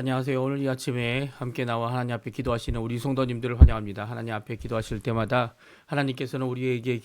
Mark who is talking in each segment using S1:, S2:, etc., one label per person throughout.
S1: 안녕하세요. 오늘 이 아침에 함께 나와 하나님 앞에 기도하시는 우리 성도님들을 환영합니다. 하나님 앞에 기도하실 때마다 하나님께서는 우리에게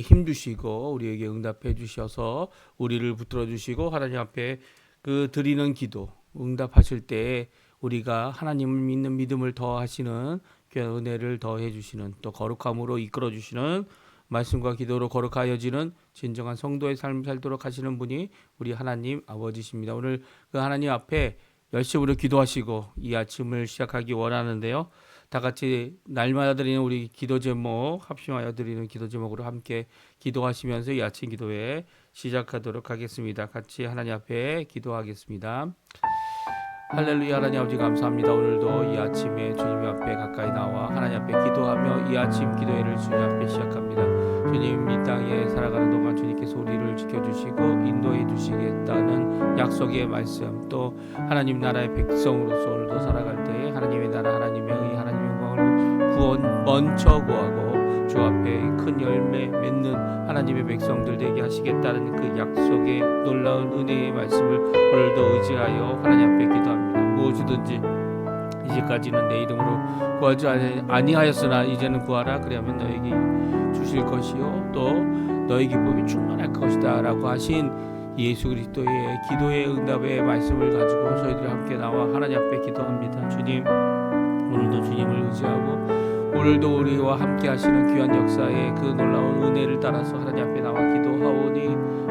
S1: 힘 주시고 우리에게 응답해 주셔서 우리를 붙들어 주시고 하나님 앞에 그 드리는 기도 응답하실 때 우리가 하나님을 믿는 믿음을 더하시는 귀한 은혜를 더해 주시는 또 거룩함으로 이끌어 주시는 말씀과 기도로 거룩하여지는 진정한 성도의 삶을 살도록 하시는 분이 우리 하나님 아버지십니다. 오늘 그 하나님 앞에 열심으로 기도하시고 이 아침을 시작하기 원하는데요. 다 같이 날마다 드리는 우리 기도 제목 합심하여 드리는 기도 제목으로 함께 기도하시면서 이 아침 기도회 시작하도록 하겠습니다. 같이 하나님 앞에 기도하겠습니다. 할렐루야. 하나님 아버지 감사합니다. 오늘도 이 아침에 주님 앞에 가까이 나와 하나님 앞에 기도하며 이 아침 기도회를 주님 앞에 시작합니다. 주님 이 땅에 살아가는 동안 주님께서 우리를 지켜주시고 인도해 주시겠다는 약속의 말씀, 또 하나님 나라의 백성으로서 오늘도 살아갈 때에 하나님의 나라, 하나님의 의, 하나님의 영광을 구원 먼저 구하고 주 앞에 큰 열매 맺는 하나님의 백성들 되게 하시겠다는 그 약속의 놀라운 은혜의 말씀을 오늘도 의지하여 하나님 앞에 기도합니다. 무엇이든지 이제까지는 내 이름으로 구하지 아니하였으나 이제는 구하라. 그리하면 너에게 주실 것이요 또 너의 기쁨이 충만할 것이다 라고 하신 예수 그리스도의 기도의 응답의 말씀을 가지고 저희들이 함께 나와 하나님 앞에 기도합니다. 주님, 오늘도 주님을 의지하고 오늘도 우리와 함께 하시는 귀한 역사의 그 놀라운 은혜를 따라서 하나님 앞에 나와 기도하오니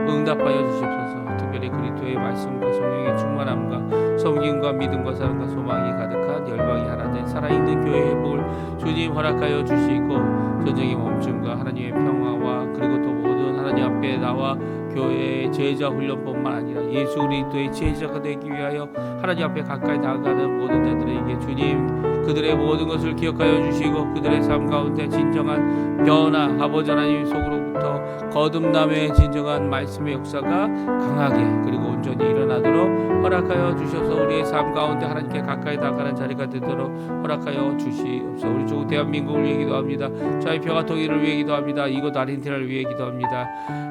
S1: 응답하여 주시옵소서. 특별히 그리스도의 말씀과 성령의 충만함과 섬김과 믿음과 사랑과 소망이 가득한 열방이 하나 된 살아있는 교회의 복을 주님 허락하여 주시고 전쟁의 멈춤과 하나님의 평화와 그리고 또 모든 하나님 앞에 나와 교회의 제자 훈련뿐만 아니라 예수 그리스도의 제자가 되기 위하여 하나님 앞에 가까이 나아가는 모든 자들에게 주님 그들의 모든 것을 기억하여 주시고 그들의 삶 가운데 진정한 변화, 아버지 하나님 속으로부터 거듭남의 진정한 말씀의 역사가 강하게 그리고 온전히 일어나도록 허락하여 주셔서 우리의 삶 가운데 하나님께 가까이 나가는 자리가 되도록 허락하여 주시옵소서. 우리 주 대한민국을 위해 기도합니다. 저희 평화 통일을 위해 기도합니다. 이곳 아르헨티나를 위해 기도합니다.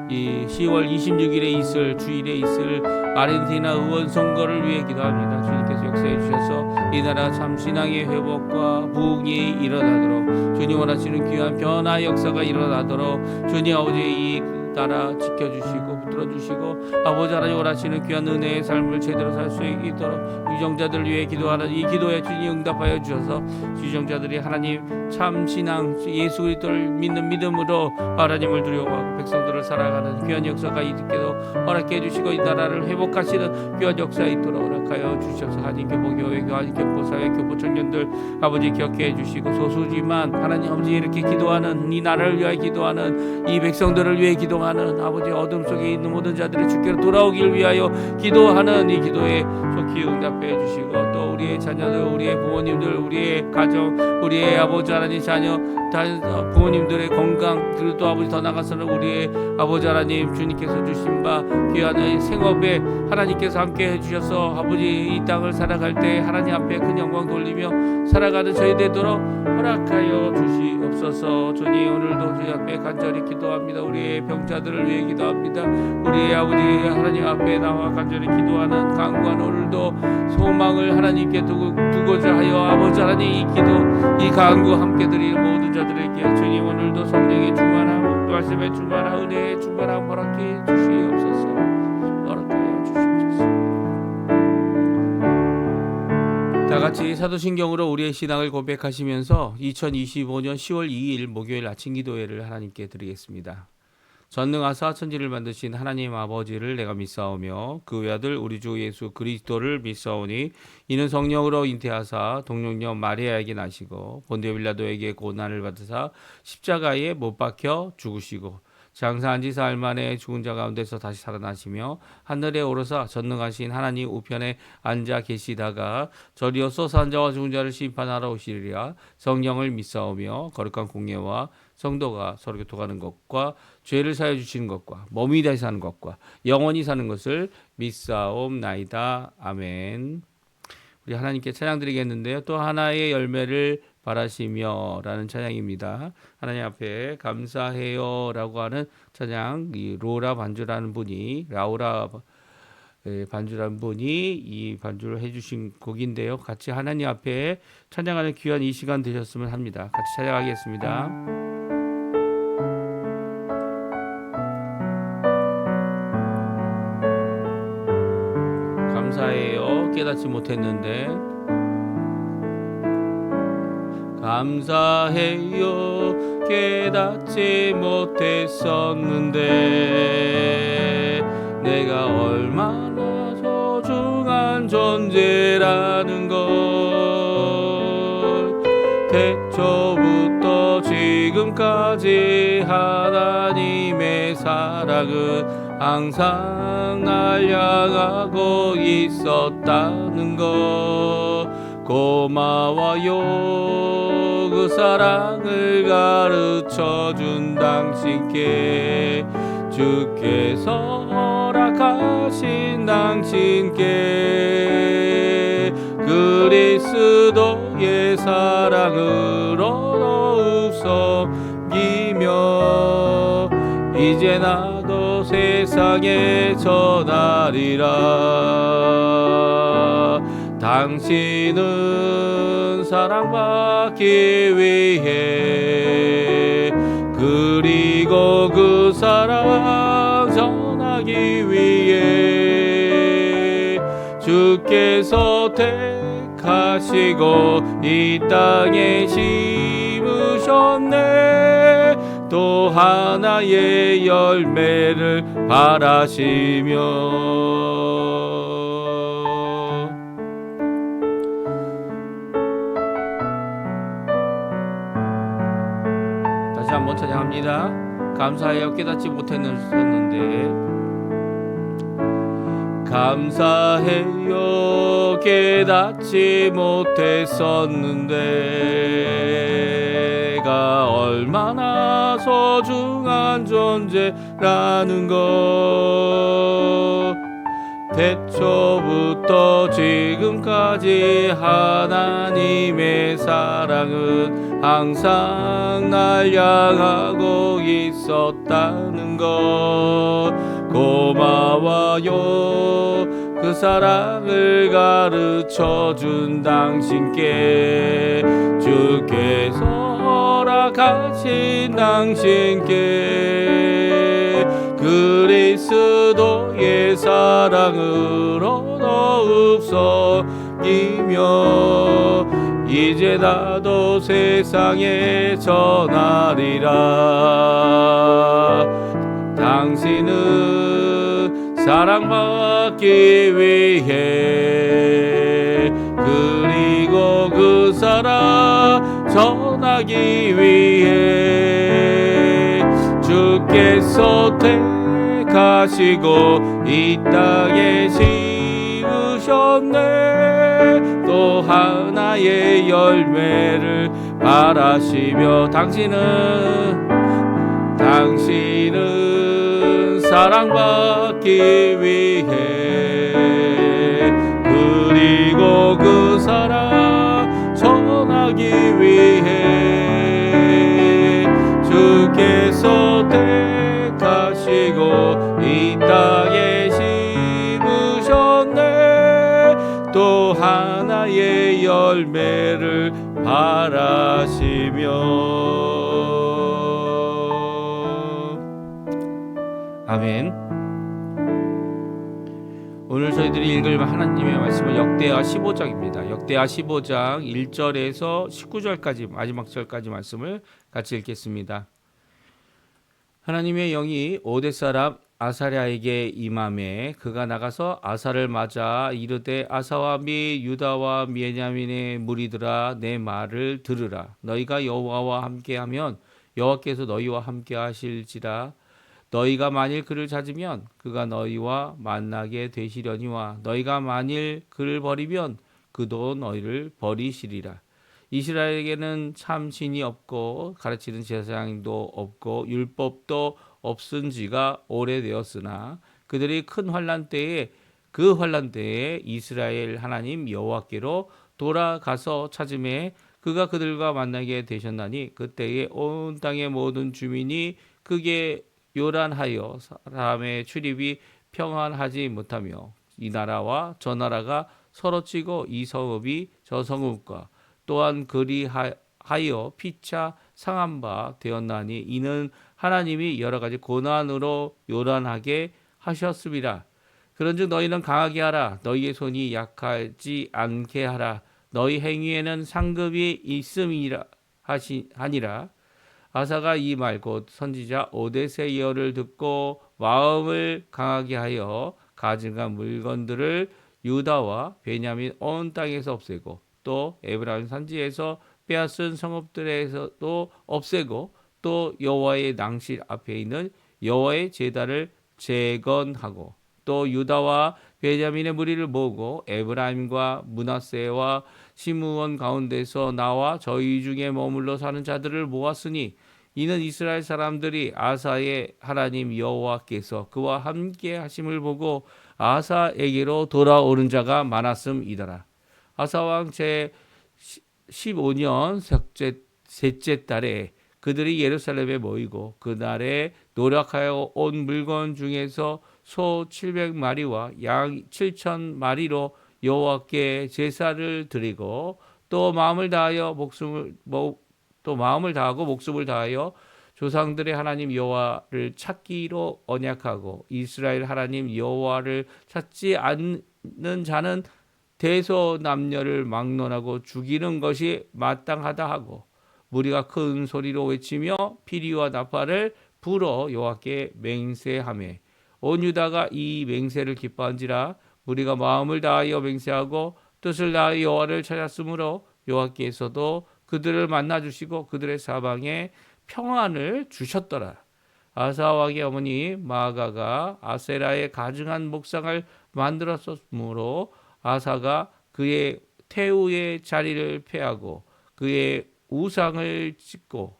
S1: 이 10월 26일에 주일에 있을 아르헨티나 의원 선거를 위해 기도합니다. 주님께서 역사해 주셔서 이 나라 참 신앙의 회복과 부흥이 일어나도록 주님 원하시는 귀한 변화 역사가 일어나도록 주님 아버지 이 나라 지켜주시고 붙들어주시고 아버지 하나님 원하시는 귀한 은혜의 삶을 제대로 살 수 있도록 유정자들을 위해 기도하는 이 기도에 주님 응답하여 주셔서 유정자들이 하나님 참 신앙 예수 그리스도를 믿는 믿음으로 하나님을 두려워하고 백성들을 살아가는 귀한 역사가 있게도 허락해 주시고 이 나라를 회복하시는 귀한 역사 있도록 허락하여 주셔서 하나님 교포교회 하나님 교포사회 교포 청년들 아버지 기억해 주시고 소수지만 하나님 아버지 이렇게 기도하는 이 나라를 위하여 기도하는 이 백성들을 위해 기도하는 아버지 어둠 속에 있는 모든 자들이 주께로 돌아오길 위하여 기도하는 이 기도에 속히 응답해 주시고 또 우리의 자녀들 우리의 부모님들 우리의 가정 우리의 아버지 하나님 자녀 부모님들의 건강 그리고 또 아버지 더 나아가서는 우리의 아버지 하나님 주님께서 주신 바 귀한 생업에 하나님께서 함께 해주셔서 아버지 이 땅을 살아갈 때 하나님 앞에 큰 영광 돌리며 살아가는 저희 되도록 허락하여 주시옵소서. 주님 오늘도 주님 앞에 간절히 기도합니다. 우리의 병자들을 위해 기도합니다. 우리의 아버지 하나님 앞에 나와 간절히 기도하는 강구한 오늘도 소망을 하나님께 두고자 하여 아버지 하나님 이 기도 이 강구 함께 드리는 모든 자들에게 주님 오늘도 성령의 충만함 말씀의 충만함 은혜의 충만함 허락해 주시옵소서. 허락하여 주시옵소서. 다 같이 사도신경으로 우리의 신앙을 고백하시면서 2025년 10월 2일 목요일 아침 기도회를 하나님께 드리겠습니다. 전능하사 천지를 만드신 하나님 아버지를 내가 믿사오며 그 외아들 우리 주 예수 그리스도를 믿사오니 이는 성령으로 잉태하사 동정녀 마리아에게 나시고 본디오 빌라도에게 고난을 받으사 십자가에 못 박혀 죽으시고 장사한 지 사흘 만에 죽은 자 가운데서 다시 살아나시며 하늘에 오르사 전능하신 하나님 우편에 앉아 계시다가 저리어서 산 자와 죽은 자를 심판하러 오시리라. 성령을 믿사오며 거룩한 공예와 성도가 서로 교통하는 것과 죄를 사하여 주시는 것과 몸이 다시 사는 것과 영원히 사는 것을 믿사옵나이다. 아멘. 우리 하나님께 찬양 드리겠는데요. 또 하나의 열매를 바라시며 라는 찬양입니다. 하나님 앞에 감사해요 라고 하는 찬양, 이 로라 반주라는 분이 라우라 반주란 분이 이 반주를 해주신 곡인데요. 같이 하나님 앞에 찬양하는 귀한 이 시간 되셨으면 합니다. 같이 찬양하겠습니다. 감사해요. 깨닫지 못했는데 감사해요. 깨닫지 못했었는데 내가 얼마나 소중한 존재라는 걸 태초부터 지금까지 하나님의 사랑은 항상 날 향하고 있었다는 것 고마워요. 그 사랑을 가르쳐준 당신께 주께서 허락하신 당신께 그리스도의 사랑으로 더욱 섬기며 이제 나도 세상에 전하리라. 당신은 사랑받기 위해 그리고 그 사랑 전하기 위해 주께서 택하시고 이 땅에 심으셨네. 또 하나의 열매를 바라시며 다시 한번 찬양합니다. 감사해요. 깨닫지 못했는데 감사해요. 깨닫지 못했었는데 내가 얼마나 소중한 존재라는 것 태초부터 지금까지 하나님의 사랑은 항상 날 향하고 있었다는 것 고마워요. 그 사랑을 가르쳐준 당신께 주께서 허락하신 당신께 그리스도의 사랑으로 더욱 섬기며 이제 나도 세상에 전하리라. 당신은 사랑받기 위해 그리고 그 사랑 전하기 위해 주께서 택하시고 이 땅에 심으셨네. 또 하나의 열매를 바라시며 당신은 사랑받기 위해 그리고 그 사랑 전하기 위해 주께서 택하시고 이 땅에 심으셨네. 또 하나의 열매를 바라시며 아멘. 오늘 저희들이 읽을 하나님의 말씀은 역대하 15장입니다. 역대하 15장 1절에서 19절까지 마지막 절까지 말씀을 같이 읽겠습니다. 하나님의 영이 오뎃 사람 아사랴에게 임하매 그가 나가서 아사를 맞아 이르되 아사와 미 유다와 베냐민의 무리들아 내 말을 들으라. 너희가 여호와와 함께하면 여호와께서 너희와 함께하실지라. 너희가 만일 그를 찾으면 그가 너희와 만나게 되시려니와 너희가 만일 그를 버리면 그도 너희를 버리시리라. 이스라엘에게는 참 신이 없고 가르치는 제사장도 없고 율법도 없은 지가 오래되었으나 그들이 큰 환난 때에 그 환난 때에 이스라엘 하나님 여호와께로 돌아가서 찾음에 그가 그들과 만나게 되셨나니 그때에 온 땅의 모든 주민이 크게 요란하여 사람의 출입이 평안하지 못하며 이 나라와 저 나라가 서로 치고 이 성읍이 저 성읍과 또한 그리하여 피차 상한 바 되었나니 이는 하나님이 여러 가지 고난으로 요란하게 하셨음이라. 그런즉 너희는 강하게 하라. 너희의 손이 약하지 않게 하라. 너희 행위에는 상급이 있음이라 하니라. 아사가 이 말 곧 선지자 오뎃의 예언을 듣고 마음을 강하게 하여 가증한 물건들을 유다와 베냐민 온 땅에서 없애고 또 에브라임 산지에서 빼앗은 성읍들에서도 없애고 또 여호와의 낭실 앞에 있는 여호와의 제단을 재건하고 또 유다와 베냐민의 무리를 모으고 에브라임과 므낫세와 시므온 가운데서 나와 저희 중에 머물러 사는 자들을 모았으니 이는 이스라엘 사람들이 아사의 하나님 여호와께서 그와 함께 하심을 보고 아사에게로 돌아오는 자가 많았음이더라. 아사 왕 제 15년 셋째 달에 그들이 예루살렘에 모이고 그날에 노력하여 온 물건 중에서 소 700마리와 양 7,000마리로 여호와께 제사를 드리고 또 마음을 다하고 목숨을 다하여 조상들의 하나님 여호와를 찾기로 언약하고 이스라엘 하나님 여호와를 찾지 않는 자는 대소남녀를 막론하고 죽이는 것이 마땅하다 하고 무리가 큰 소리로 외치며 피리와 나팔을 불어 여호와께 맹세하매 온 유다가 이 맹세를 기뻐한지라. 무리가 마음을 다하여 맹세하고 뜻을 다하여 여호와를 찾았으므로 여호와께서도 그들을 만나 주시고 그들의 사방에 평안을 주셨더라. 아사 왕의 어머니 마아가가 아세라의 가증한 목상을 만들었으므로 아사가 그의 태우의 자리를 폐하고 그의 우상을 찢고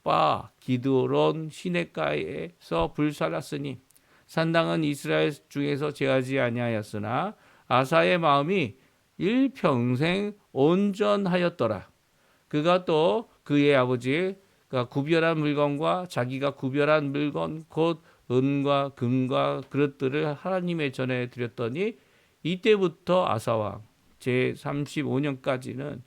S1: 바 기드론 시냇가에서 불살랐으니 산당은 이스라엘 중에서 제하지 아니하였으나 아사의 마음이 일평생 온전하였더라. 그가 또 그의 아버지가 구별한 물건과 자기가 구별한 물건 곧 은과 금과 그릇들을 하나님의 전에 드렸더니 이때부터 아사왕 제 35년까지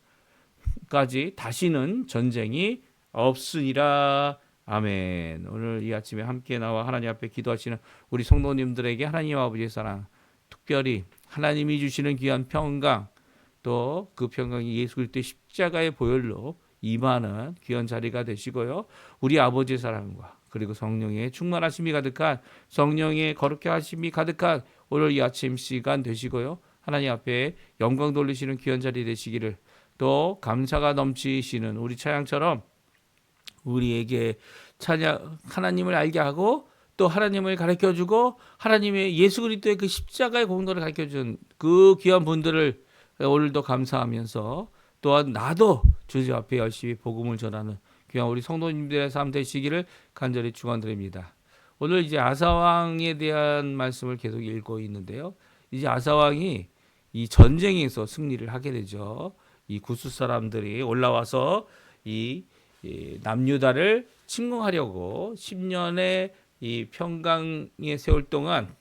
S1: 다시는 전쟁이 없으니라. 아멘. 오늘 이 아침에 함께 나와 하나님 앞에 기도하시는 우리 성도님들에게 하나님 아버지의 사랑, 특별히 하나님이 주시는 귀한 평강, 또 그 평강이 예수 그리스도의 십자가의 보혈로 임하는 귀한 자리가 되시고요. 우리 아버지의 사랑과 그리고 성령의 충만하심이 가득한, 성령의 거룩해 하심이 가득한 오늘 이 아침 시간 되시고요. 하나님 앞에 영광 돌리시는 귀한 자리 되시기를, 또 감사가 넘치시는 우리 차양처럼 우리에게 하나님을 알게 하고 또 하나님을 가르쳐주고 하나님의 예수 그리스도의 그 십자가의 공로를 가르쳐준 그 귀한 분들을 오늘도 감사하면서 또한 나도 주님 앞에 열심히 복음을 전하는 귀한 우리 성도님들의 삶 되시기를 간절히 축원드립니다. 오늘 이제 아사왕에 대한 말씀을 계속 읽고 있는데요. 이제 아사왕이 이 전쟁에서 승리를 하게 되죠. 이 구스 사람들이 올라와서 이 남유다를 침공하려고 10년의 이 평강에 세울 동안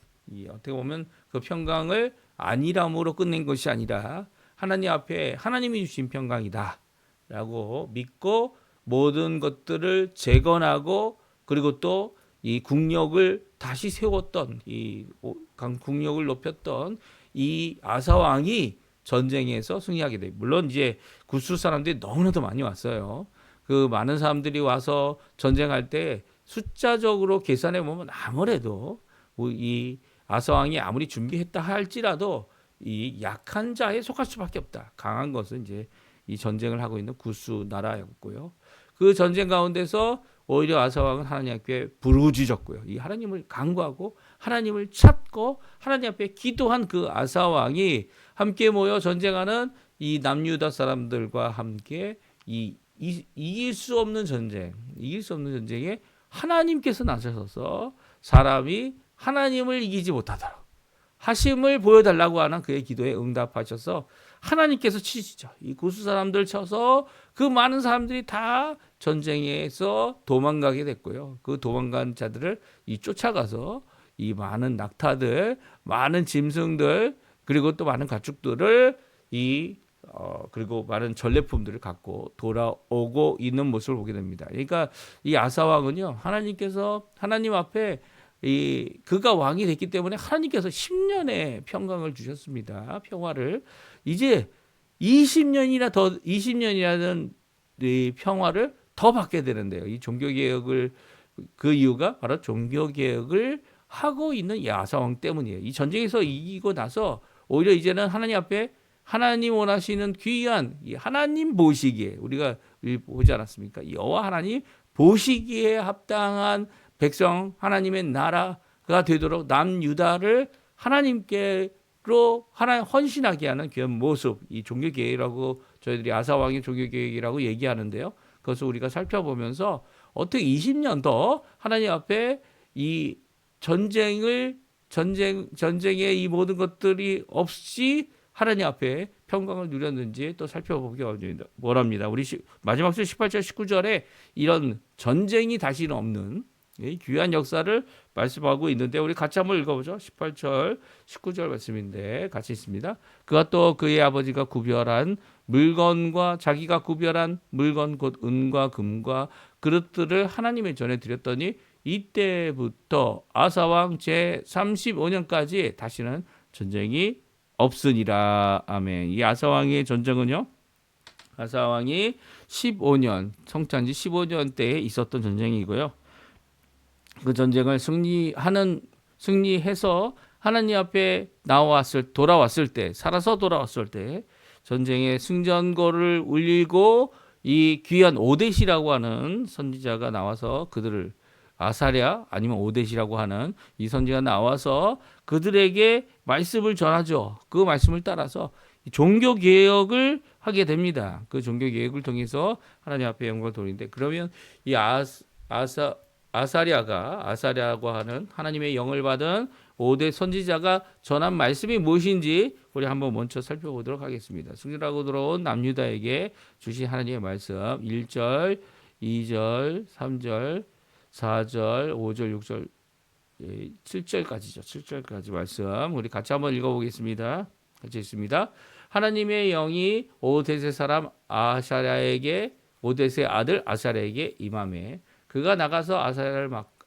S1: 어떻게 보면 그 평강을 안일함으로 끝낸 것이 아니라 하나님 앞에 하나님이 주신 평강이다라고 믿고 모든 것들을 재건하고 그리고 또 이 국력을 다시 세웠던 이 국력을 높였던 이 아사 왕이 전쟁에서 승리하게 돼요. 물론 이제 구스 사람들이 너무나도 많이 왔어요. 그 많은 사람들이 와서 전쟁할 때 숫자적으로 계산해 보면 아무래도 이 아사 왕이 아무리 준비했다 할지라도 이 약한 자에 속할 수밖에 없다. 강한 것은 이제 이 전쟁을 하고 있는 구스 나라였고요. 그 전쟁 가운데서 오히려 아사 왕은 하나님 앞에 부르짖었고요. 이 하나님을 간구하고 하나님을 찾고 하나님 앞에 기도한 그 아사 왕이 함께 모여 전쟁하는 이 남유다 사람들과 함께 이길 수 없는 전쟁에 하나님께서 나서셔서 사람이 하나님을 이기지 못하도록 하심을 보여달라고 하는 그의 기도에 응답하셔서 하나님께서 치시죠. 이 구스 사람들 쳐서 그 많은 사람들이 다 전쟁에서 도망가게 됐고요. 그 도망간 자들을 쫓아가서 이 많은 낙타들, 많은 짐승들, 그리고 또 많은 가축들을 그리고 많은 전래품들을 갖고 돌아오고 있는 모습을 보게 됩니다. 그러니까 이 아사 왕은요, 하나님께서 하나님 앞에 그가 왕이 됐기 때문에 하나님께서 10년의 평강을 주셨습니다. 평화를 이제 20년이라는 이 평화를 더 받게 되는데요. 이 종교 개혁을 그 이유가 바로 종교 개혁을 하고 있는 이 아사 왕 때문이에요. 이 전쟁에서 이기고 나서 오히려 이제는 하나님 앞에 하나님 원하시는 귀한 이 하나님 보시기에 우리가 보지 않았습니까? 이 여호와 하나님 보시기에 합당한 백성 하나님의 나라가 되도록 남유다를 하나님께로 하나님 헌신하게 하는 그런 모습, 이 종교 계획이라고 저희들이 아사 왕의 종교 계획이라고 얘기하는데요. 그것을 우리가 살펴보면서 어떻게 20년 더 하나님 앞에 이 전쟁의 이 모든 것들이 없이 하나님 앞에 평강을 누렸는지 또 살펴보기 원합니다. 우리 마지막 절 18절 19절에 이런 전쟁이 다시는 없는 귀한 역사를 말씀하고 있는데 우리 같이 한번 읽어보죠. 18절 19절 말씀인데 같이 있습니다. 그가 또 그의 아버지가 구별한 물건과 자기가 구별한 물건 곧 은과 금과 그릇들을 하나님의 전에 드렸더니 이때부터 아사왕 제35년까지 다시는 전쟁이 없으니라. 아멘. 이 아사왕의 전쟁은요, 아사왕이 15년 성찬지 15년 때에 있었던 전쟁이고요. 그 전쟁을 승리해서 하나님 앞에 돌아왔을 때, 살아서 돌아왔을 때 전쟁의 승전거를 울리고 이 귀한 오뎃이라고 하는 선지자가 나와서 그들을 아사랴 아니면 오뎃이라고 하는 이 선지자가 나와서 그들에게 말씀을 전하죠. 그 말씀을 따라서 종교 개혁을 하게 됩니다. 그 종교 개혁을 통해서 하나님 앞에 영광을 돌리는데 그러면 이 아사랴고 하는 하나님의 영을 받은 오뎃 선지자가 전한 말씀이 무엇인지 우리 한번 먼저 살펴보도록 하겠습니다. 승리하고 들어온 남유다에게 주신 하나님의 말씀 1절, 2절, 3절, 4절, 5절, 6절, 7절까지죠. 7절까지 말씀 우리 같이 한번 읽어보겠습니다. 같이 있습니다. 하나님의 영이 오뎃의 사람 오뎃의 아들 아사랴에게 임하매 그가 나가서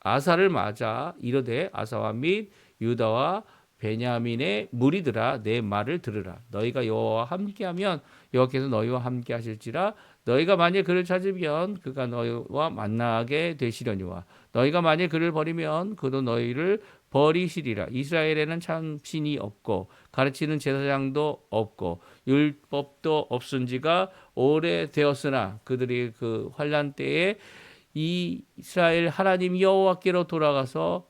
S1: 아사를 맞아 이르되 아사와 및 유다와 베냐민의 무리들아 내 말을 들으라. 너희가 여호와와 함께하면 여호와께서 너희와 함께하실지라. 너희가 만일 그를 찾으면 그가 너희와 만나게 되시려니와 너희가 만일 그를 버리면 그도 너희를 버리시리라. 이스라엘에는 참 신이 없고 가르치는 제사장도 없고 율법도 없은지가 오래되었으나 그들이 그 환난 때에 이 이스라엘 하나님 여호와께로 돌아가서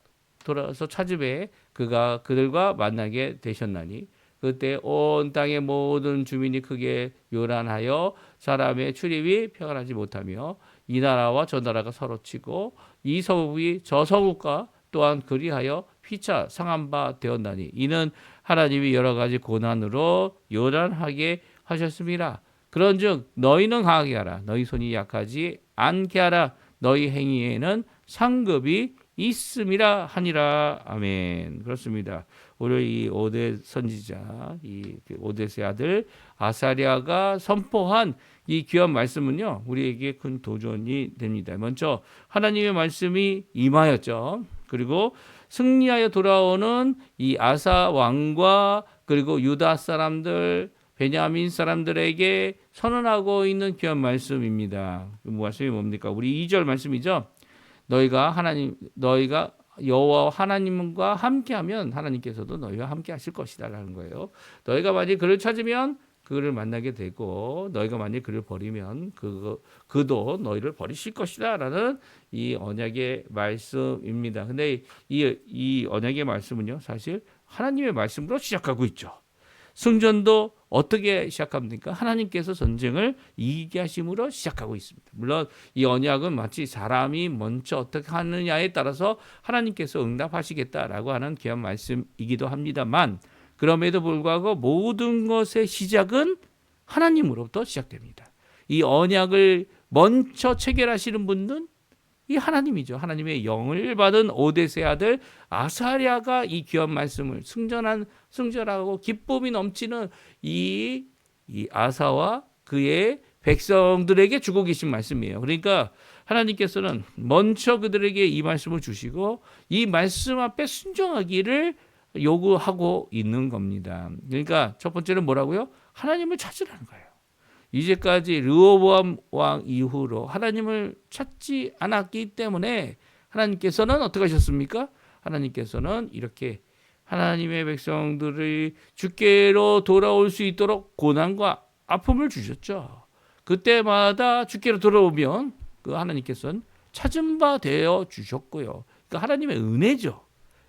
S1: 찾으매 그가 그들과 만나게 되셨나니 그때 온 땅의 모든 주민이 크게 요란하여 사람의 출입이 평안하지 못하며 이 나라와 저 나라가 서로 치고 이 서국이 저 서국과 또한 그리하여 피차 상한 바 되었나니 이는 하나님이 여러 가지 고난으로 요란하게 하셨습니다. 그런즉 너희는 강하게 하라. 너희 손이 약하지 않게 하라. 너희 행위에는 상급이 있음이라 하니라. 아멘. 그렇습니다. 오늘 이 오뎃 선지자, 이 오뎃의 아들 아사랴가 선포한 이 귀한 말씀은요, 우리에게 큰 도전이 됩니다. 먼저 하나님의 말씀이 임하였죠. 그리고 승리하여 돌아오는 이 아사 왕과 그리고 유다 사람들, 베냐민 사람들에게 선언하고 있는 귀한 말씀입니다. 그 말씀이 뭡니까? 우리 2절 말씀이죠. 너희가 여호와 하나님과 함께하면 하나님께서도 너희와 함께 하실 것이다라는 거예요. 너희가 만약 그를 찾으면 그를 만나게 되고 너희가 만약 그를 버리면 그도 너희를 버리실 것이다라는 이 언약의 말씀입니다. 근데 이 언약의 말씀은요, 사실 하나님의 말씀으로 시작하고 있죠. 승전도 어떻게 시작합니까? 하나님께서 전쟁을 이기게 하심으로 시작하고 있습니다. 물론 이 언약은 마치 사람이 먼저 어떻게 하느냐에 따라서 하나님께서 응답하시겠다라고 하는 귀한 말씀이기도 합니다만 그럼에도 불구하고 모든 것의 시작은 하나님으로부터 시작됩니다. 이 언약을 먼저 체결하시는 분은 이 하나님이죠. 하나님의 영을 받은 오뎃의 아들 아사랴가 이 귀한 말씀을 승전하고 기쁨이 넘치는 이 아사와 그의 백성들에게 주고 계신 말씀이에요. 그러니까 하나님께서는 먼저 그들에게 이 말씀을 주시고 이 말씀 앞에 순종하기를 요구하고 있는 겁니다. 그러니까 첫 번째는 뭐라고요? 하나님을 찾으라는 거예요. 이제까지 르호보암 왕 이후로 하나님을 찾지 않았기 때문에 하나님께서는 어떻게 하셨습니까? 하나님께서는 이렇게 하나님의 백성들이 주께로 돌아올 수 있도록 고난과 아픔을 주셨죠. 그때마다 주께로 돌아오면 그 하나님께서는 찾은 바 되어 주셨고요. 그러니까 하나님의 은혜죠.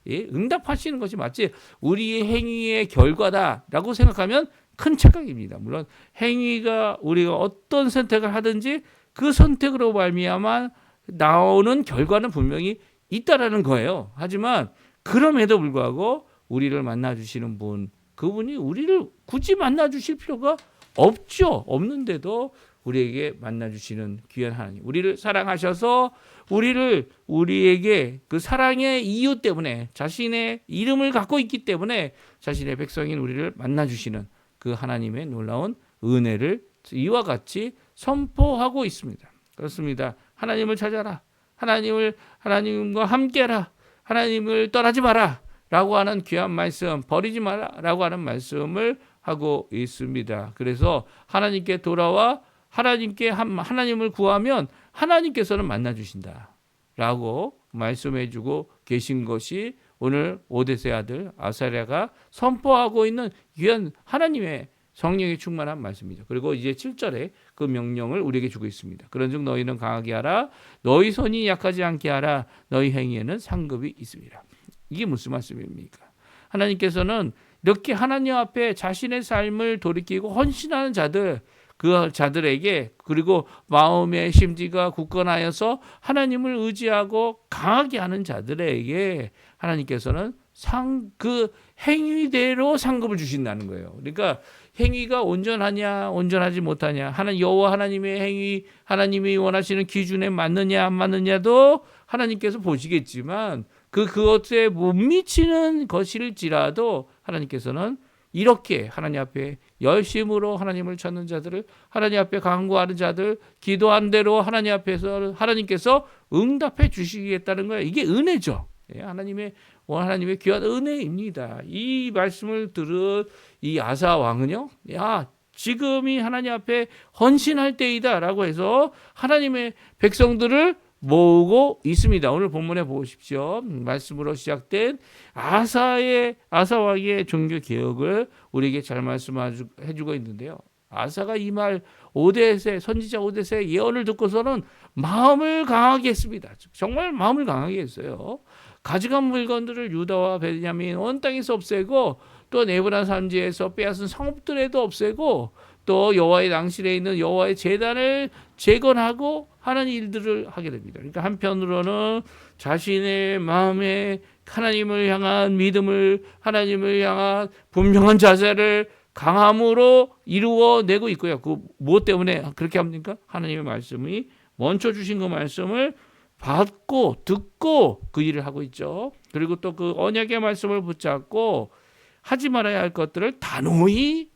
S1: 예, 응답하시는 것이 마치 우리의 행위의 결과다라고 생각하면 큰 착각입니다. 물론 행위가 우리가 어떤 선택을 하든지 그 선택으로 말미암아 나오는 결과는 분명히 있다라는 거예요. 하지만 그럼에도 불구하고 우리를 만나주시는 분, 그분이 우리를 굳이 만나주실 필요가 없죠. 없는데도 우리에게 만나주시는 귀한 하나님, 우리를 사랑하셔서 우리에게 그 사랑의 이유 때문에 자신의 이름을 갖고 있기 때문에 자신의 백성인 우리를 만나주시는 그 하나님의 놀라운 은혜를 이와 같이 선포하고 있습니다. 그렇습니다. 하나님을 찾아라. 하나님과 함께라. 하나님을 떠나지 마라. 라고 하는 귀한 말씀, 버리지 마라. 라고 하는 말씀을 하고 있습니다. 그래서 하나님께 돌아와 하나님을 구하면 하나님께서는 만나주신다. 라고 말씀해주고 계신 것이 오늘 오뎃의 아들 아사랴가 선포하고 있는 귀한 하나님의 성령이 충만한 말씀이죠. 그리고 이제 7절에 그 명령을 우리에게 주고 있습니다. 그런즉 너희는 강하게 하라. 너희 손이 약하지 않게 하라. 너희 행위에는 상급이 있습니다. 이게 무슨 말씀입니까? 하나님께서는 이렇게 하나님 앞에 자신의 삶을 돌이키고 헌신하는 자들, 그 자들에게, 그리고 마음의 심지가 굳건하여서 하나님을 의지하고 강하게 하는 자들에게 하나님께서는 그 행위대로 상급을 주신다는 거예요. 그러니까 행위가 온전하냐 온전하지 못하냐, 여호와 하나님의 행위, 하나님이 원하시는 기준에 맞느냐 안 맞느냐도 하나님께서 보시겠지만 그것에 못 미치는 것일지라도 하나님께서는 이렇게 하나님 앞에 열심으로 하나님을 찾는 자들을, 하나님 앞에 간구하는 자들, 기도한 대로 하나님 앞에서 하나님께서 응답해 주시겠다는 거예요. 이게 은혜죠. 하나님의 귀한 은혜입니다. 이 말씀을 들은 이 아사 왕은요, 지금이 하나님 앞에 헌신할 때이다라고 해서 하나님의 백성들을 모으고 있습니다. 오늘 본문에 보십시오. 말씀으로 시작된 아사 왕의 종교 개혁을 우리에게 잘 말씀해주고 있는데요. 아사가 이 말 선지자 오뎃의 예언을 듣고서는 마음을 강하게 했습니다. 정말 마음을 강하게 했어요. 가져간 물건들을 유다와 베냐민 온 땅에서 없애고, 또 에브라임 산지에서 빼앗은 성읍들에도 없애고, 또 여호와의 낭실에 있는 여호와의 제단을 재건하고 하는 일들을 하게 됩니다. 그러니까 한편으로는 자신의 마음에 하나님을 향한 믿음을, 하나님을 향한 분명한 자세를 강함으로 이루어내고 있고요. 그 무엇 때문에 그렇게 합니까? 하나님의 말씀이 먼저 주신 그 말씀을 받고 듣고 그 일을 하고 있죠. 그리고 또 그 언약의 말씀을 붙잡고 하지 말아야 할 것들을 단호히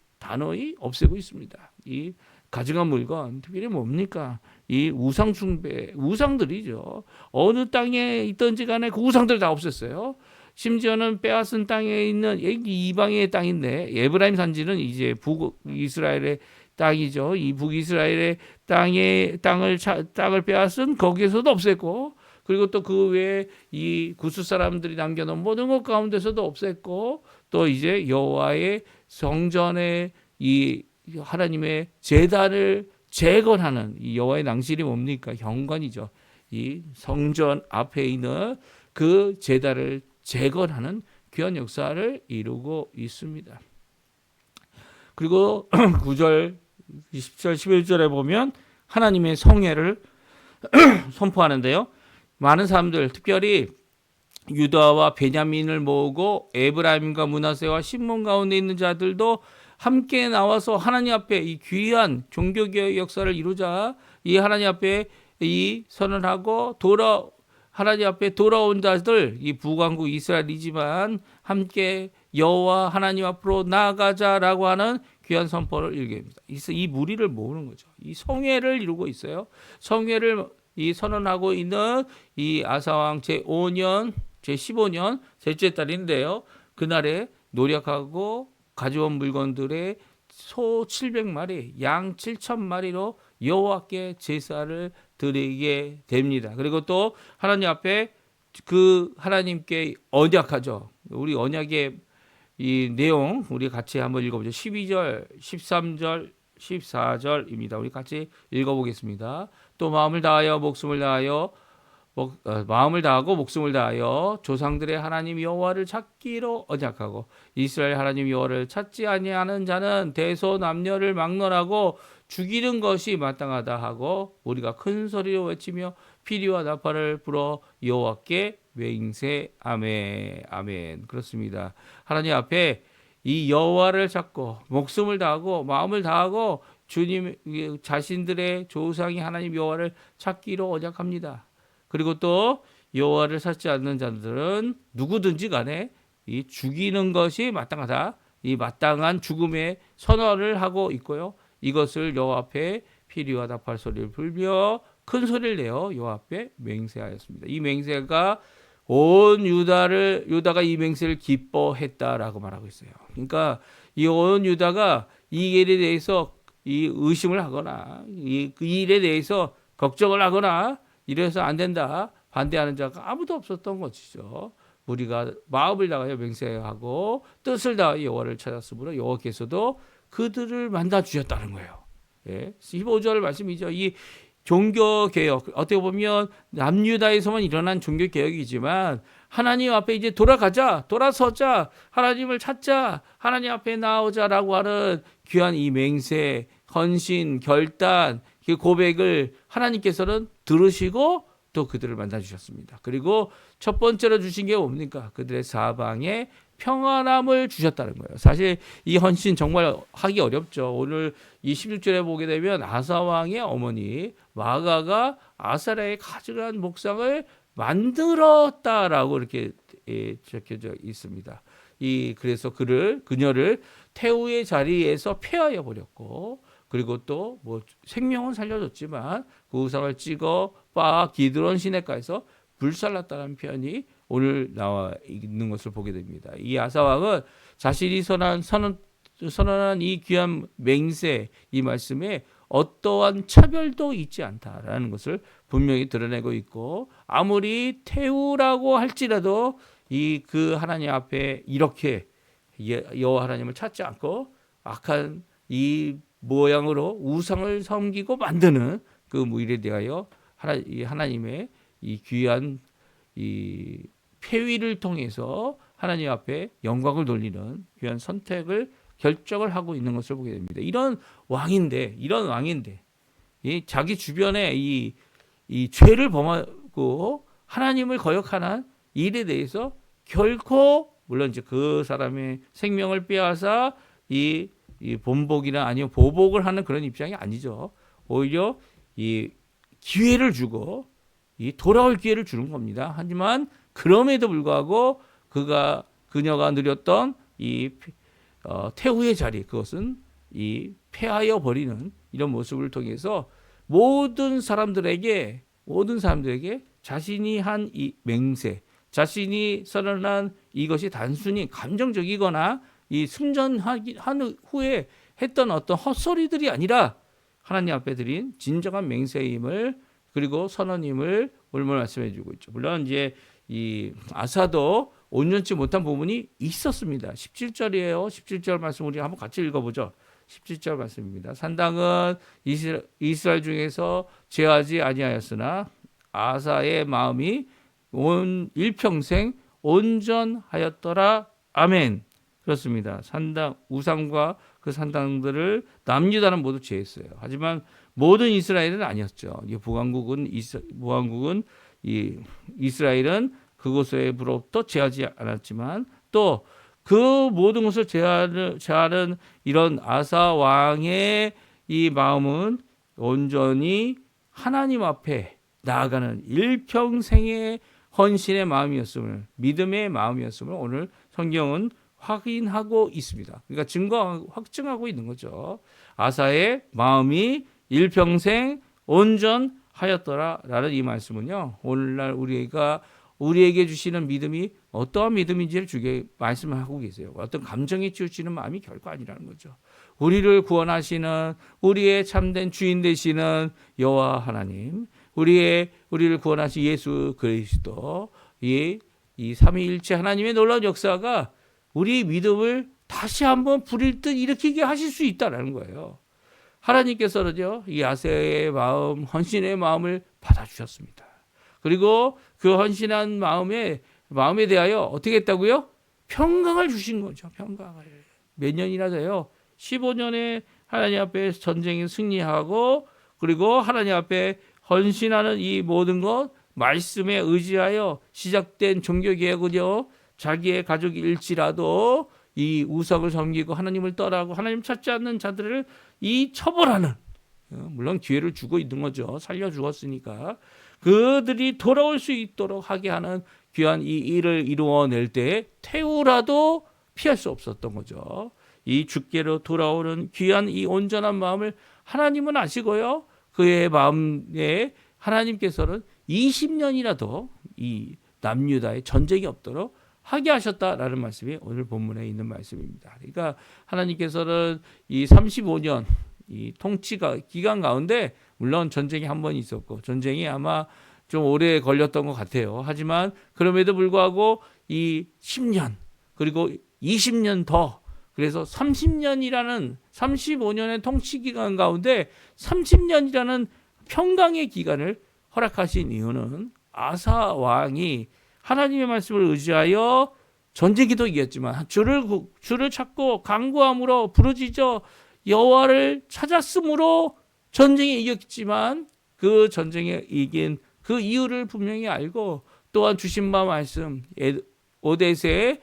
S1: 없애고 있습니다. 이 가져간 물건, 특별히 뭡니까? 이 우상 숭배, 우상들이죠. 어느 땅에 있든지 간에 그 우상들을 다 없앴어요. 심지어는 빼앗은 땅에 있는 이방의 땅인데, 에브라임 산지는 이제 북이스라엘의 땅이죠. 이 북이스라엘의 땅을 빼앗은 거기에서도 없앴고, 그리고 또 그 외에 이 구스 사람들이 남겨놓은 모든 것 가운데서도 없앴고, 또 이제 여호와의 성전에 이 하나님의 제단을 재건하는, 이 여호와의 낭실이 뭡니까? 경건이죠. 이 성전 앞에 있는 그 제단을 재건하는 귀한 역사를 이루고 있습니다. 그리고 9절, 20절, 11절에 보면 하나님의 성회를 선포하는데요. 많은 사람들, 특별히 유다와 베냐민을 모으고 에브라임과 므낫세와 시몬 가운데 있는 자들도 함께 나와서 하나님 앞에 이 귀한 종교개혁 역사를 이루자, 이 하나님 앞에 이 선언하고 하나님 앞에 돌아온 자들, 이 북왕국 이스라엘이지만 함께 여호와 하나님 앞으로 나아가자라고 하는 귀한 선포를 일개합니다. 이 무리를 모으는 거죠. 이 성회를 이루고 있어요. 성회를 이 선언하고 있는 이 아사왕 제5년, 제15년 셋째 달인데요. 그날에 노력하고 가져온 물건들의 소 700마리, 양 7,000마리로 여호와께 제사를 드리게 됩니다. 그리고 또 하나님 앞에 그 하나님께 언약하죠. 우리 언약의 이 내용 우리 같이 한번 읽어보죠. 12절, 13절, 14절입니다. 우리 같이 읽어보겠습니다. 또 마음을 다하여 목숨을 다하여 마음을 다하고 목숨을 다하여 조상들의 하나님 여호와를 찾기로 언약하고 이스라엘 하나님 여호와를 찾지 아니하는 자는 대소남녀를 막론하고 죽이는 것이 마땅하다 하고 우리가 큰 소리로 외치며 피리와 나팔을 불어 여호와께 맹세하매. 아멘. 그렇습니다. 하나님 앞에 이 여호와를 찾고 목숨을 다하고 마음을 다하고 주님 자신들의 조상이 하나님 여호와를 찾기로 언약합니다. 그리고 또 여호와를 찾지 않는 자들은 누구든지 간에 이 죽이는 것이 마땅하다. 이 마땅한 죽음의 선언을 하고 있고요. 이것을 여호와 앞에 피리와 나팔 소리를 불며 큰 소리를 내어 여호와 앞에 맹세하였습니다. 이 맹세가 온 유다가 이 맹세를 기뻐했다라고 말하고 있어요. 그러니까 이 온 유다가 이 일에 대해서 이 의심을 하거나 이 일에 대해서 걱정을 하거나 이래서 안 된다 반대하는 자가 아무도 없었던 것이죠. 우리가 마음을 다하여 맹세하고 뜻을 다하여 여호와를 찾았으므로 여호와께서도 그들을 만나 주셨다는 거예요. 예, 15절 말씀이죠. 이 종교 개혁 어떻게 보면 남유다에서만 일어난 종교 개혁이지만 하나님 앞에 이제 돌아서자, 하나님을 찾자, 하나님 앞에 나오자라고 하는 귀한 이 맹세, 헌신, 결단, 그 고백을 하나님께서는 들으시고 또 그들을 만나 주셨습니다. 그리고 첫 번째로 주신 게 뭡니까? 그들의 사방에 평안함을 주셨다는 거예요. 사실 이 헌신 정말 하기 어렵죠. 오늘 이 16절에 보게 되면 아사왕의 어머니 마가가 아사랴의 가증한 목상을 만들었다라고 이렇게 적혀져 있습니다. 그래서 그녀를 태우의 자리에서 폐하여 버렸고, 그리고 또 뭐 생명은 살려줬지만 그 우상을 찍어 기드론 시내가에서 불살랐다는 표현이 오늘 나와 있는 것을 보게 됩니다. 이 아사왕은 자신이 선언한 이 귀한 맹세, 이 말씀에 어떠한 차별도 있지 않다라는 것을 분명히 드러내고 있고, 아무리 태우라고 할지라도 그 하나님 앞에 이렇게 여호와 하나님을 찾지 않고 악한 이 모양으로 우상을 섬기고 만드는 그 일에 대하여 하나님의 이 귀한 이 폐위를 통해서 하나님 앞에 영광을 돌리는 귀한 선택을 결정을 하고 있는 것을 보게 됩니다. 이런 왕인데 자기 주변에 이 죄를 범하고 하나님을 거역하는 일에 대해서 결코 물론 이제 그 사람의 생명을 빼앗아 이 본복이나 아니면 보복을 하는 그런 입장이 아니죠. 오히려 이 기회를 주고 돌아올 기회를 주는 겁니다. 하지만 그럼에도 불구하고 그녀가 누렸던 이 태후의 자리, 그것은 이 폐하여 버리는 이런 모습을 통해서 모든 사람들에게 자신이 한 이 맹세, 자신이 선언한 이것이 단순히 감정적이거나 이 승전한 후에 했던 어떤 헛소리들이 아니라 하나님 앞에 드린 진정한 맹세임을, 그리고 선언임을 오늘 말씀해 주고 있죠. 물론 이제 이 아사도 온전치 못한 부분이 있었습니다. 17절이에요. 17절 말씀 우리 한번 같이 읽어보죠. 17절 말씀입니다. 산당은 이스라엘 중에서 제하지 아니하였으나 아사의 마음이 온 일평생 온전하였더라. 아멘. 그렇습니다. 우상과 그 산당들을 남유다는 모두 제했어요. 하지만 모든 이스라엘은 아니었죠. 북왕국은 이스라엘은 그곳에부터 제하지 않았지만 또 그 모든 것을 제하는 이런 아사 왕의 이 마음은 온전히 하나님 앞에 나아가는 일평생의 헌신의 마음이었음을, 믿음의 마음이었음을 오늘 성경은 확인하고 있습니다. 그러니까 확증하고 있는 거죠. 아사의 마음이 일평생 온전하였더라라는 이 말씀은요, 오늘날 우리에게 주시는 믿음이 어떠한 믿음인지를 주게 말씀을 하고 계세요. 어떤 감정에 치우치는 마음이 결코 아니라는 거죠. 우리를 구원하시는, 우리의 참된 주인 되시는 여호와 하나님, 우리를 구원하신 예수 그리스도, 이 삼위일체 하나님의 놀라운 역사가 우리 믿음을 다시 한번 불일 듯 일으키게 하실 수 있다는 거예요. 하나님께서는요, 이 아사의 마음, 헌신의 마음을 받아주셨습니다. 그리고 그 헌신한 마음에 대하여 어떻게 했다고요? 평강을 주신 거죠. 평강을. 몇 년이나 돼요? 15년에 하나님 앞에 전쟁에 승리하고, 그리고 하나님 앞에 헌신하는 이 모든 것, 말씀에 의지하여 시작된 종교개혁은요, 자기의 가족일지라도 이 우상을 섬기고 하나님을 떠나고 하나님 찾지 않는 자들을 처벌하는, 물론 기회를 주고 있는 거죠. 살려 주었으니까. 그들이 돌아올 수 있도록 하게 하는 귀한 이 일을 이루어낼 때 태우라도 피할 수 없었던 거죠. 이 주께로 돌아오는 귀한 이 온전한 마음을 하나님은 아시고요, 그의 마음에 하나님께서는 20년이라도 이 남유다에 전쟁이 없도록 하게 하셨다라는 말씀이 오늘 본문에 있는 말씀입니다. 그러니까 하나님께서는 이 35년 이 통치가 기간 가운데, 물론 전쟁이 한 번 있었고 전쟁이 아마 좀 오래 걸렸던 것 같아요. 하지만 그럼에도 불구하고 이 10년 그리고 20년 더, 그래서 30년이라는 35년의 통치 기간 가운데 30년이라는 평강의 기간을 허락하신 이유는 아사 왕이 하나님의 말씀을 의지하여 전쟁기도 이겼지만 주를 찾고 간구함으로 부르짖어 여호와를 찾았으므로 전쟁에 이겼지만, 그 전쟁에 이긴 그 이유를 분명히 알고, 또한 주신 바 말씀 오데세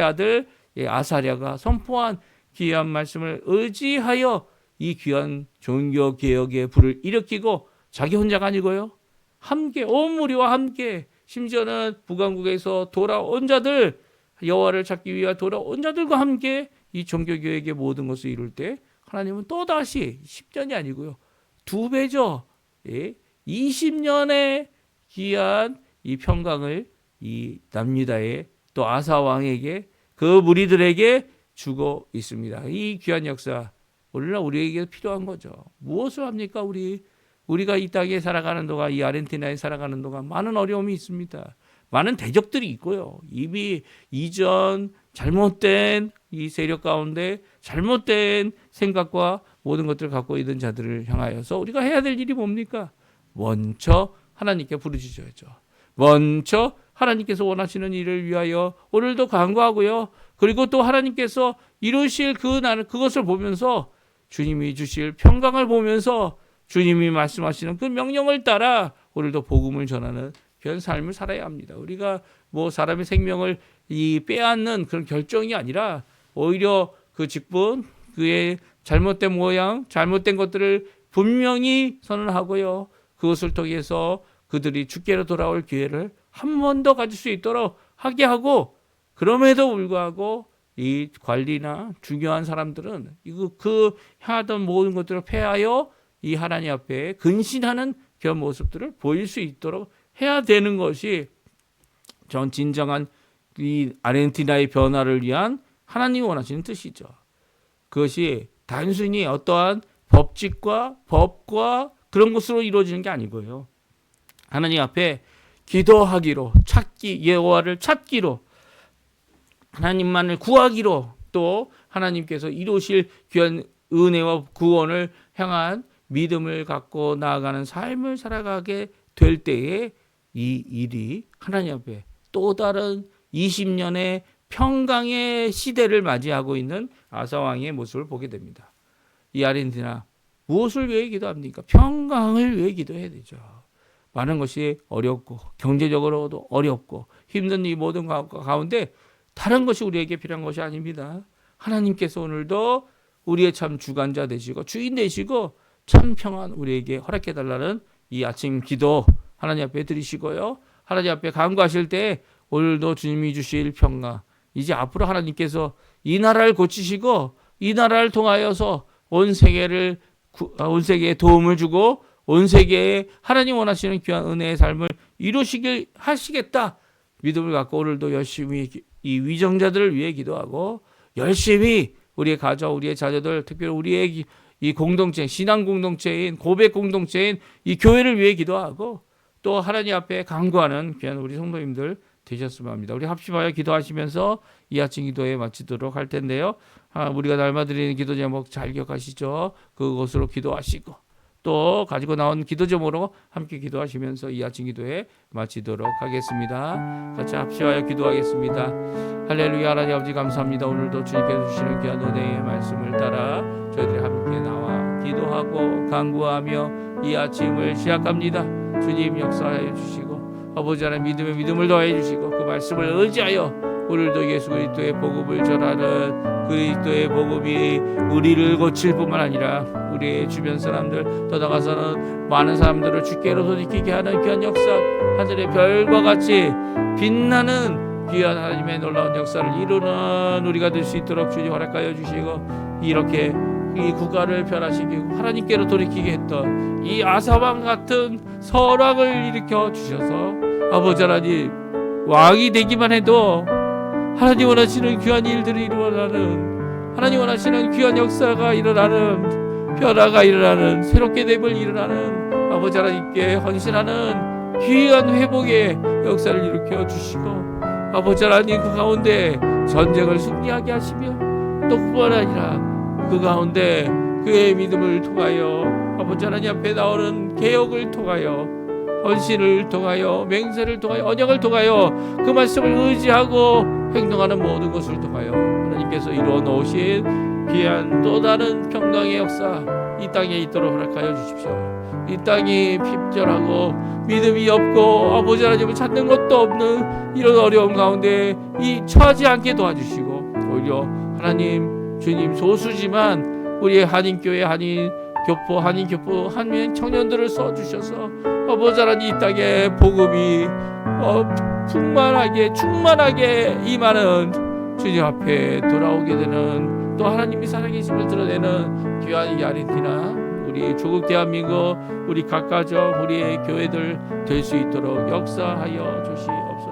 S1: 아들 아사랴가 선포한 귀한 말씀을 의지하여 이 귀한 종교 개혁의 불을 일으키고, 자기 혼자가 아니고요, 함께 온 무리와 함께, 심지어는 북왕국에서 돌아온 자들, 여호와를 찾기 위해 돌아온 자들과 함께 이 종교개혁의 모든 것을 이룰 때 하나님은 또다시 10년이 아니고요, 2배죠. 20년의 귀한 이 평강을 이 남유다의 또 아사 왕에게, 그 무리들에게 주고 있습니다. 이 귀한 역사 오늘날 우리에게 필요한 거죠. 무엇을 합니까? 우리가 이 땅에 살아가는 동안, 이 아르헨티나에 살아가는 동안 많은 어려움이 있습니다. 많은 대적들이 있고요. 이미 이전 잘못된 이 세력 가운데 잘못된 생각과 모든 것들을 갖고 있는 자들을 향하여서 우리가 해야 될 일이 뭡니까? 먼저 하나님께 부르짖어야죠. 먼저 하나님께서 원하시는 일을 위하여 오늘도 간구하고요. 그리고 또 하나님께서 이루실 그것을 보면서, 주님이 주실 평강을 보면서, 주님이 말씀하시는 그 명령을 따라 오늘도 복음을 전하는 그런 삶을 살아야 합니다. 우리가 뭐 사람의 생명을 빼앗는 그런 결정이 아니라, 오히려 그 직분, 그의 잘못된 모양, 잘못된 것들을 분명히 선언하고요, 그것을 통해서 그들이 주께로 돌아올 기회를 한 번 더 가질 수 있도록 하게 하고, 그럼에도 불구하고 이 관리나 중요한 사람들은 그 하던 모든 것들을 폐하여 이 하나님 앞에 근신하는 그런 모습들을 보일 수 있도록 해야 되는 것이 전 진정한 이 아르헨티나의 변화를 위한 하나님이 원하시는 뜻이죠. 그것이 단순히 어떠한 법과 그런 것으로 이루어지는 게 아니고요, 하나님 앞에 기도하기로, 여호와를 찾기로, 하나님만을 구하기로, 또 하나님께서 이루실 귀한 은혜와 구원을 향한 믿음을 갖고 나아가는 삶을 살아가게 될 때에 이 일이 하나님 앞에 또 다른 20년의 평강의 시대를 맞이하고 있는 아사 왕의 모습을 보게 됩니다. 이 아르헨티나 무엇을 위해 기도합니까? 평강을 위해 기도해야 되죠. 많은 것이 어렵고 경제적으로도 어렵고 힘든 이 모든 가운데 다른 것이 우리에게 필요한 것이 아닙니다. 하나님께서 오늘도 우리의 참 주관자 되시고 주인 되시고 참 평안 우리에게 허락해 달라는 이 아침 기도 하나님 앞에 드리시고요. 하나님 앞에 간구하실 때 오늘도 주님이 주실 평강, 이제 앞으로 하나님께서 이 나라를 고치시고 이 나라를 통하여서 온 세계에 도움을 주고 온 세계에 하나님 원하시는 귀한 은혜의 삶을 이루시길 하시겠다 믿음을 갖고 오늘도 열심히 이 위정자들을 위해 기도하고 열심히 우리의 가족, 우리의 자녀들, 특별히 우리의 이 공동체, 신앙 공동체인 고백 공동체인 이 교회를 위해 기도하고 또 하나님 앞에 간구하는 귀한 우리 성도님들 되셨으면 합니다. 우리 합심하여 기도하시면서 이 아침 기도에 마치도록 할 텐데요. 우리가 날마드리는 기도 제목 잘 기억하시죠? 그것으로 기도하시고 또 가지고 나온 기도 제목으로 함께 기도하시면서 이 아침 기도에 마치도록 하겠습니다. 같이 합심하여 기도하겠습니다. 할렐루야. 하나님 아버지 감사합니다. 오늘도 주님께서 주시는 귀한 은혜의 말씀을 따라 저희들이 함께 나와 기도하고 간구하며 이 아침을 시작합니다. 주님 역사하여 주시고 아버지 하나님 믿음에 믿음을 더해 주시고 그 말씀을 의지하여 오늘도 예수 그리스도의 복음을 전하는 그리스도의 복음이 우리를 고칠 뿐만 아니라 우리의 주변 사람들 더 나아가서는 많은 사람들을 주께로 돌이키게 하는 귀한 역사, 하늘의 별과 같이 빛나는 귀한 하나님의 놀라운 역사를 이루는 우리가 될 수 있도록 주님 허락하여 주시고 이렇게 이 국가를 변화시키고 하나님께로 돌이키게 했던 이 아사왕 같은 설왕을 일으켜 주셔서 아버지 하나님 왕이 되기만 해도 하나님 원하시는 귀한 일들이 일어나는, 하나님 원하시는 귀한 역사가 일어나는, 변화가 일어나는, 새롭게 됨을 일어나는 아버지 하나님께 헌신하는 귀한 회복의 역사를 일으켜 주시고 아버지 하나님 그 가운데 전쟁을 승리하게 하시며 또 그뿐 아니라 그 가운데 그의 믿음을 통하여 아버지 하나님 앞에 나오는 개혁을 통하여 헌신을 통하여 맹세를 통하여 언약을 통하여 그 말씀을 의지하고 행동하는 모든 것을 통하여 하나님께서 이루어 놓으신 귀한 또 다른 평강의 역사 이 땅에 있도록 허락하여 주십시오. 이 땅이 핍절하고 믿음이 없고 아버지 하나님을 찾는 것도 없는 이런 어려움 가운데 이 처하지 않게 도와주시고 오히려 하나님 주님 소수지만 우리의 한인교회 한인교포 한민 청년들을 써주셔서 아버지 하나님 이 땅에 복음이 충만하게 임하는 주님 앞에 돌아오게 되는 또 하나님이 살아계심을 드러내는 귀한 이 아르헨티나 우리 조국 대한민국 우리 각 가정 우리의 교회들 될 수 있도록 역사하여 주시옵소서.